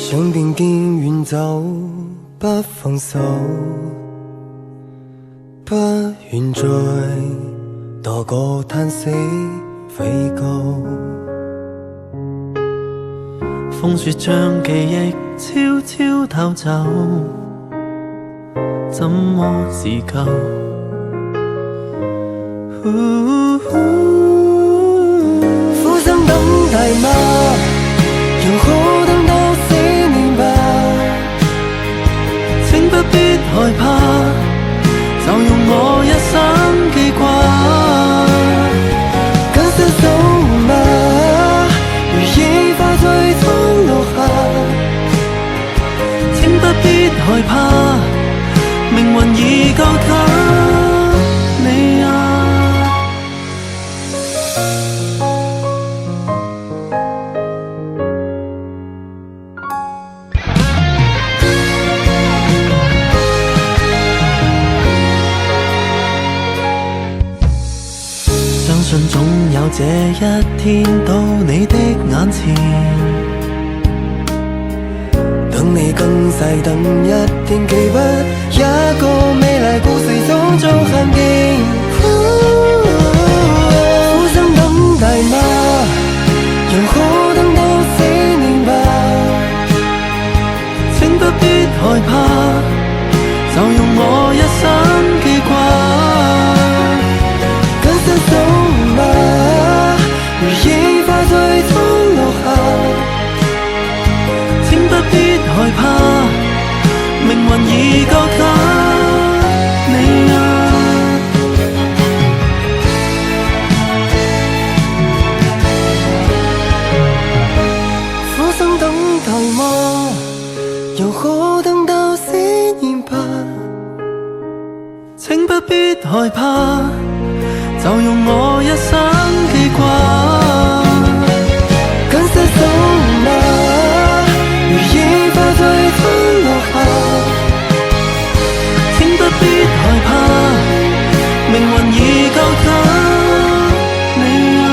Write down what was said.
想並肩遠走，不放手，不願再墮個嘆息飛高。風雪將記憶悄悄偷走，怎麼自救？苦心等待嗎？又可等到4年吧？請不必害怕，就用我一生記掛。跟伸手嗎？如野花最終落下。請不必害怕，命運已交給你啊。相信總有這一天到你的眼前，等你更細等一天，記不一個美麗故事早早看見。苦心等待嗎？又可等到4年吧？請不必害怕，就用我一生記掛。跟伸手嗎？如野花最終落下。請不必害怕，命運已交給你啊。苦心等待嗎？又可等到4年吧？請不必害怕，就用我一生記掛。跟伸手嗎？如野花最終落下。請不必害怕，命運已交給你啊。